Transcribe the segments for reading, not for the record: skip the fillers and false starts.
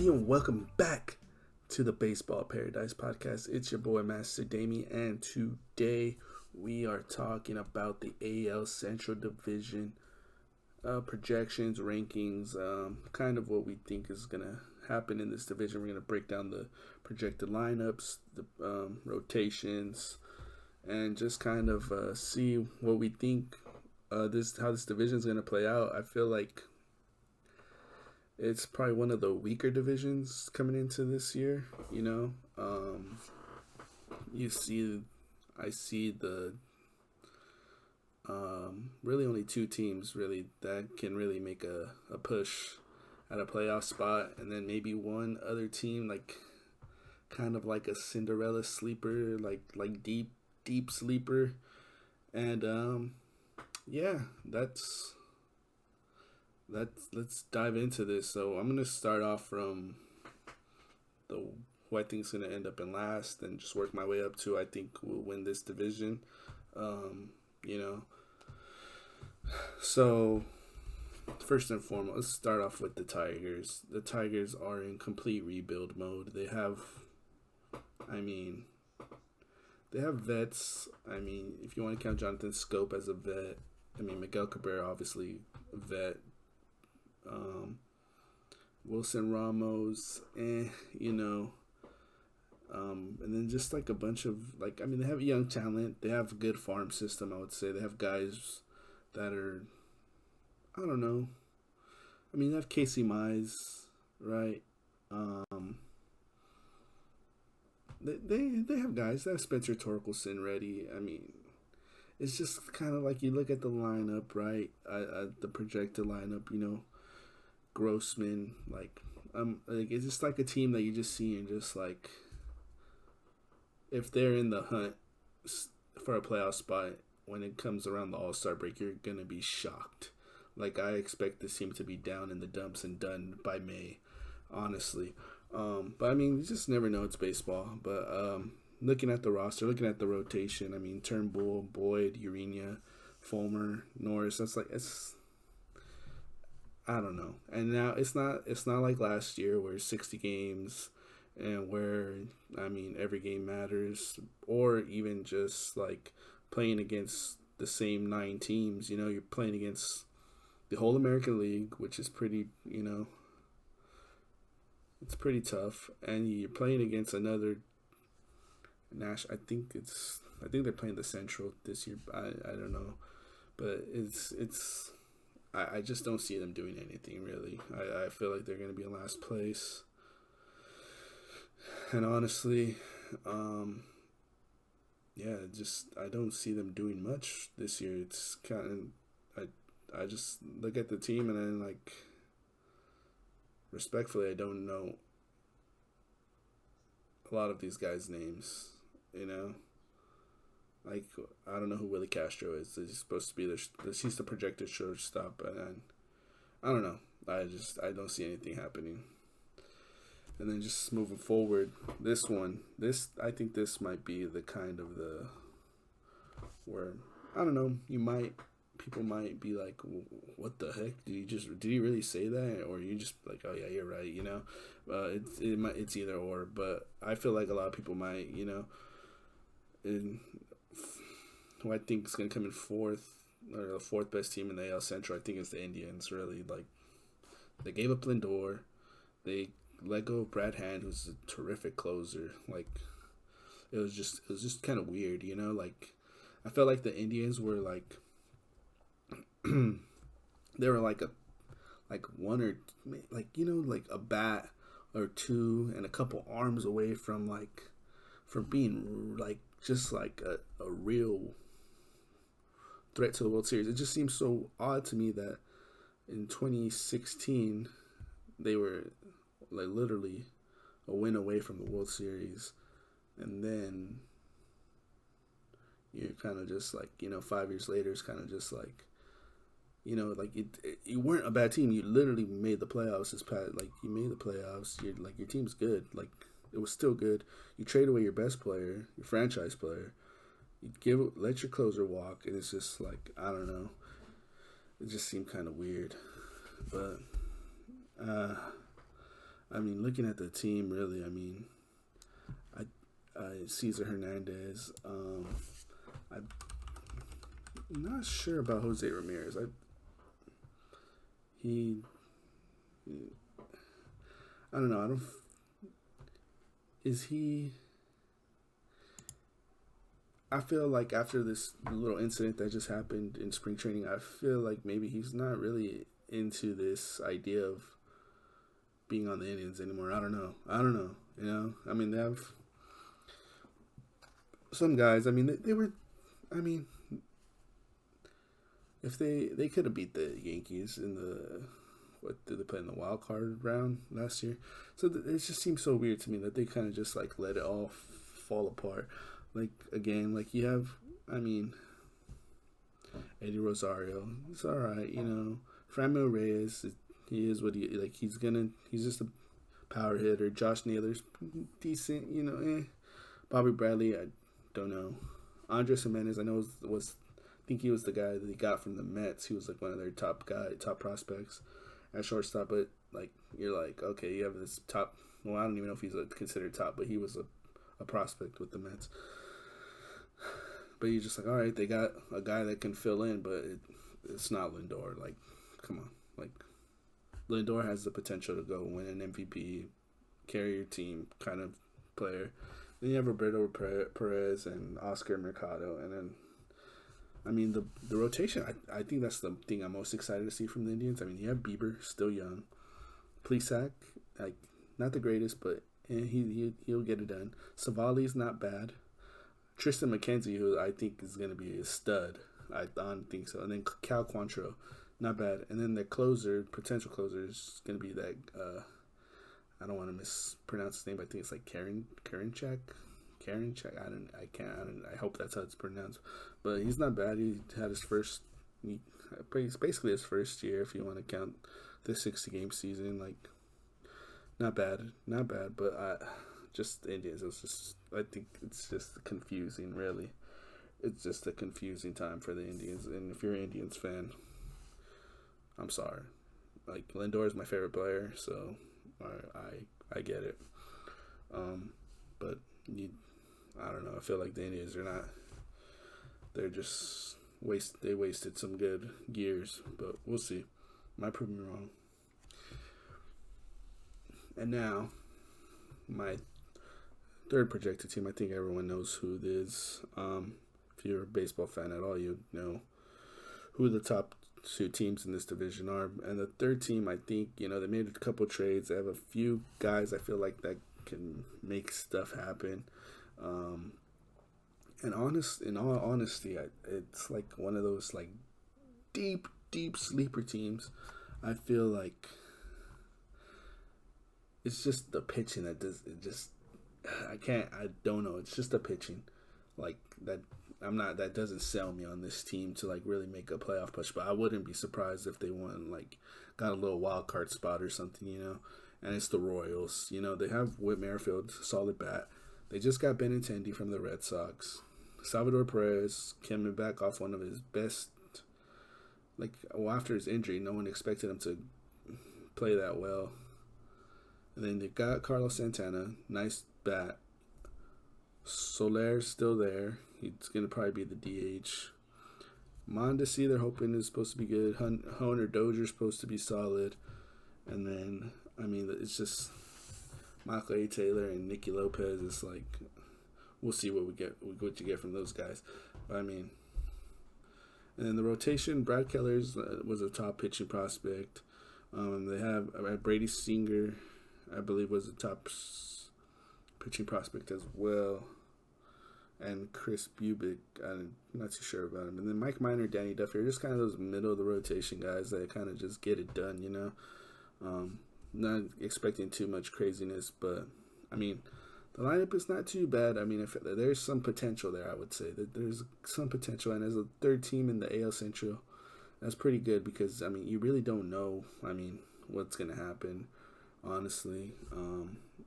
everybody, and welcome back to the Baseball Paradise Podcast. It's your boy, Master Dami, and today we are talking about the AL Central Division projections, rankings, kind of what we think is going to happen in this division. We're going to break down the projected lineups, the rotations, and just kind of see what we think how this division is going to play out. I feel like it's probably one of the weaker divisions coming into this year. I see the really only two teams really that can really make a push at a playoff spot, and then maybe one other team like kind of like a Cinderella sleeper, like deep sleeper, and yeah, let's dive into this. So I'm gonna start off from who I think is gonna end up in last, and just work my way up to I think will win this division. You know, so first and foremost, let's start off with the Tigers. The Tigers are in complete rebuild mode. They have vets. If you want to count Jonathan Scope as a vet, Miguel Cabrera obviously a vet. Wilson Ramos, and then just like a bunch of they have young talent. They have a good farm system, I would say. They have guys that are, I don't know. They have Casey Mize, right? They have guys. They have Spencer Torkelson ready. It's just kind of like you look at the lineup, right? The projected lineup, Grossman, it's just like a team that you just see and just like, if they're in the hunt for a playoff spot when it comes around the All-Star break, you're gonna be shocked. Like, I expect this team to be down in the dumps and done by May, honestly. But you just never know. It's baseball. But looking at the roster, looking at the rotation, Turnbull, Boyd, Urena, Fulmer, Norris. It's I don't know. And now it's not like last year where 60 games and where every game matters, or even just like playing against the same 9 teams. You're playing against the whole American League, which is pretty, it's pretty tough, and you're playing against another I think they're playing the Central this year. I don't know, but it's I just don't see them doing anything really. I feel like they're going to be in last place, and honestly, I don't see them doing much this year. It's kind of I just look at the team, and then respectfully, I don't know a lot of these guys' names. I don't know who Willie Castro is. He's supposed to be he's the projected shortstop, and I don't know. I don't see anything happening. And then just moving forward, I think this might be the kind of where, I don't know, people might be like, what the heck? Did you really say that? Or you just like, oh yeah, you're right, it's either or, but I feel like a lot of people might, who I think is going to come in fourth, or the fourth best team in the AL Central, I think it's the Indians, really. They gave up Lindor. They let go of Brad Hand, who's a terrific closer. It was just kind of weird, I felt like the Indians were they were like one or a bat or two and a couple arms away from being just a real threat to the World Series. It just seems so odd to me that in 2016 they were literally a win away from the World Series, and then you're kind of just 5 years later, it's kind of just you weren't a bad team. You literally made the playoffs you made the playoffs. Your team's good. It was still good. You trade away your best player, your franchise player. You let your closer walk, and it's just I don't know. It just seemed kind of weird, but I mean, looking at the team, really, I mean, I, Cesar Hernandez. I'm not sure about Jose Ramirez. He, I don't know. I don't. Is he? I feel like after this little incident that just happened in spring training, I feel like maybe he's not really into this idea of being on the Indians anymore. I don't know. You know, I mean, they have some guys. I mean, they were. I mean, if they could have beat the Yankees in the what did they play in the wild card round last year? So it just seems so weird to me that they kind of just like let it all fall apart. Like again, like you have. I mean, Eddie Rosario, he's all right. You know, Franmil Reyes, he is what he like. He's just a power hitter. Josh Naylor's decent. You know, Bobby Bradley, I don't know. Andres Jimenez, I know I think he was the guy that he got from the Mets. He was like one of their top prospects at shortstop. But like you're like, okay, you have this top. Well, I don't even know if he's considered top, but he was a prospect with the Mets. But you're just like, all right, they got a guy that can fill in, but it's not Lindor. Like, come on, like Lindor has the potential to go win an MVP, carry your team kind of player. Then you have Roberto Perez and Oscar Mercado, and then, I mean, the rotation. I think that's the thing I'm most excited to see from the Indians. I mean, you have Bieber, still young, Plesac, like not the greatest, but he'll get it done. Savali's not bad. Tristan McKenzie, who I think is going to be a stud. I don't think so. And then Cal Quantrill, not bad. And then the potential closer, is going to be that. I don't want to mispronounce his name, but I think it's like Karinchak. I hope that's how it's pronounced. But he's not bad. He had his first. It's basically his first year, if you want to count the 60-game season. Like, not bad. But just the Indians. I think it's just confusing, really. It's just a confusing time for the Indians. And if you're an Indians fan, I'm sorry. Like, Lindor is my favorite player, so I get it. But I don't know. I feel like the Indians are not. They're just they wasted some good years, but we'll see. Might prove me wrong. And now, my third projected team. I think everyone knows who it is. If you're a baseball fan at all, you know who the top two teams in this division are. And the third team, I think, they made a couple trades. They have a few guys I feel like that can make stuff happen. And in all honesty, it's like one of those like deep sleeper teams. I feel like it's just the pitching that does it. Just I don't know. It's just the pitching, like that. That doesn't sell me on this team to like really make a playoff push. But I wouldn't be surprised if they won, like got a little wild card spot or something, And it's the Royals. They have Whit Merrifield, solid bat. They just got Benintendi from the Red Sox. Salvador Perez coming back off one of his best. After his injury, no one expected him to play that well. And then they got Carlos Santana, nice bat. Soler's still there. He's going to probably be the DH. Mondesi, they're hoping, is supposed to be good. Hunter Dozier's supposed to be solid. And then, it's just Michael A. Taylor and Nicky Lopez. It's like, we'll see what you get from those guys. But, and then the rotation, Brad Keller's was a top pitching prospect. They have Brady Singer, I believe, was a top pitching prospect as well. And Chris Bubick, I'm not too sure about him. And then Mike Minor, Danny Duffy are just kind of those middle of the rotation guys that kind of just get it done, Not expecting too much craziness, but the lineup is not too bad. If there's some potential there, I would say that there's some potential. And as a third team in the AL Central, that's pretty good because you really don't know. What's gonna happen, honestly.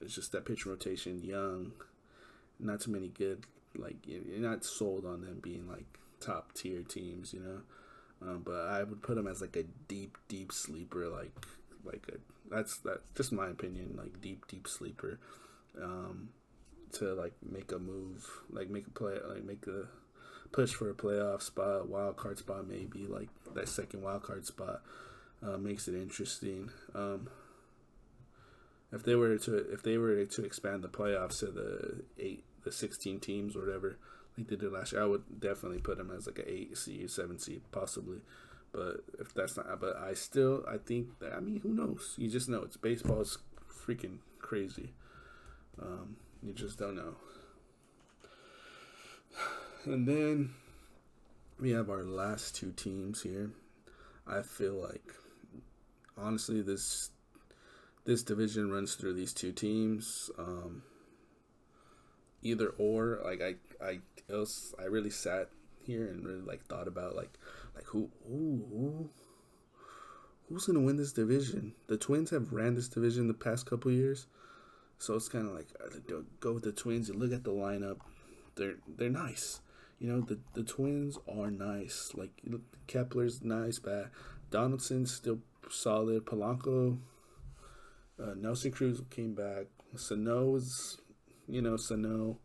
It's just that pitch rotation, young, not too many good. You're not sold on them being like top tier teams, But I would put them as like a deep sleeper, like like that's just my opinion, like deep sleeper, to like make a move, like make a play, like make a push for a playoff spot, wild card spot, maybe like that second wild card spot, makes it interesting. If they were to expand the playoffs to the 16 teams or whatever, like they did last year, I would definitely put them as like an 8 seed, 7 seed, possibly. But if that's not, but I think that, I mean, who knows? You just know it's baseball. It's freaking crazy. You just don't know. And then we have our last two teams here. I feel like, honestly, this division runs through these two teams. Either or, like I really sat here and really like thought about like who's gonna win this division. The Twins have ran this division the past couple years, so it's kind of like go with the Twins. You look at the lineup, they're nice. You know, the Twins are nice. Like, Kepler's nice, bad. Donaldson's still solid. Polanco, Nelson Cruz came back. Sano's, Sano.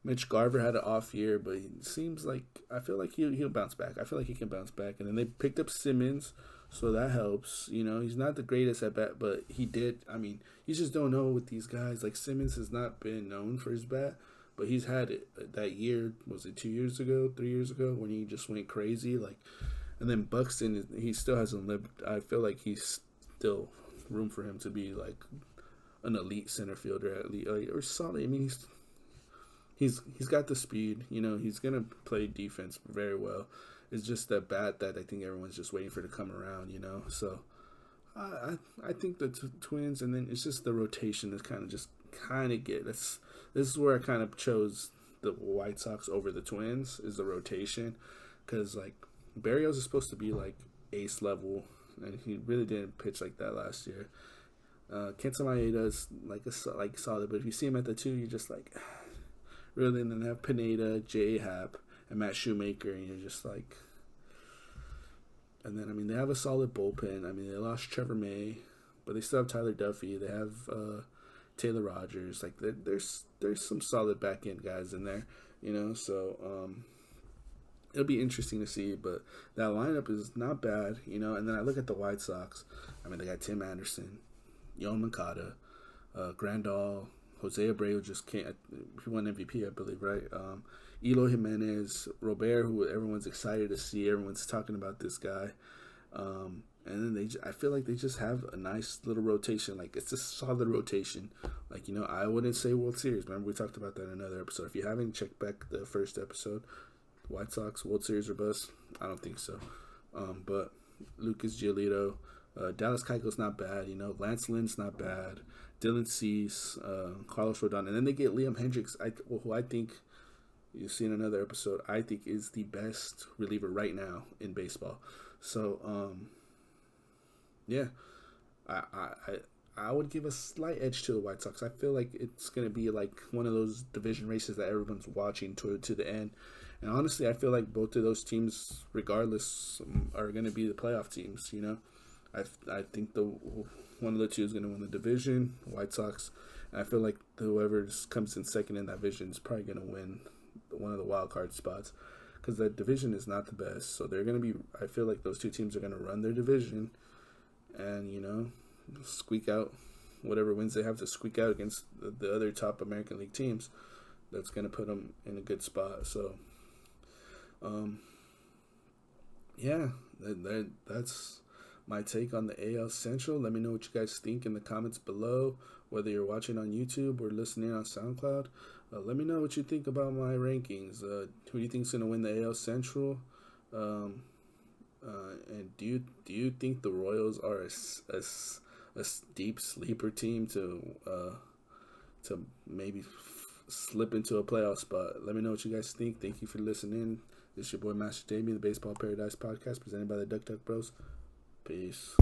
Mitch Garver had an off year, but he seems like, I feel like he'll bounce back. I feel like he can bounce back. And then they picked up Simmons, so that helps. You know, he's not the greatest at bat, but he did. I mean, you just don't know with these guys. Like, Simmons has not been known for his bat, but he's had it that year. Was it 3 years ago, when he just went crazy? Like, and then Buxton, he still hasn't lived. I feel like he's still room for him to be like an elite center fielder, or solid. I mean, he's got the speed. You know, he's gonna play defense very well. It's just that bat that I think everyone's just waiting for to come around. You know, so I think the Twins, and then it's just the rotation is kind of get. This is where I kind of chose the White Sox over the Twins, is the rotation, because like Barrios is supposed to be like ace level, and he really didn't pitch like that last year. Kenta Maeda is like solid, but if you see him at the 2, you're just like, really. And then they have Pineda, J. Happ, and Matt Shoemaker, and you're just like, and then I mean they have a solid bullpen. I mean, they lost Trevor May, but they still have Tyler Duffy. They have Taylor Rogers. Like, there's some solid back end guys in there, you know. So it'll be interesting to see, but that lineup is not bad, you know. And then I look at the White Sox. I mean, they got Tim Anderson, Yoan Moncada, Grandal, Jose Abreu just can't. He won MVP, I believe, right? Eloy Jimenez, Robert, who everyone's excited to see. Everyone's talking about this guy. And then I feel like they just have a nice little rotation. Like, it's a solid rotation. Like, you know, I wouldn't say World Series. Remember, we talked about that in another episode. If you haven't checked back the first episode, White Sox, World Series or bust? I don't think so. But Lucas Giolito, Dallas Keuchel's not bad. You know, Lance Lynn's not bad. Dylan Cease, Carlos Rodon. And then they get Liam Hendricks, who I think, you'll see in another episode, I think is the best reliever right now in baseball. So, yeah, I would give a slight edge to the White Sox. I feel like it's going to be like one of those division races that everyone's watching to the end. And honestly, I feel like both of those teams, regardless, are going to be the playoff teams, you know. I think one of the two is going to win the division, White Sox. And I feel like whoever comes in second in that division is probably going to win one of the wild card spots, because that division is not the best. So they're going to be, I feel like those two teams are going to run their division and, you know, squeak out whatever wins they have to squeak out against the other top American League teams. That's going to put them in a good spot. So, yeah, that's my take on the AL Central. Let me know what you guys think in the comments below, whether you're watching on YouTube or listening on SoundCloud. Let me know what you think about my rankings. Who do you think is going to win the AL Central? And do you think the Royals are a deep sleeper team to maybe slip into a playoff spot? Let me know what you guys think. Thank you for listening. This is your boy Master Dami, the Baseball Paradise Podcast, presented by the Duck Duck Bros. Peace.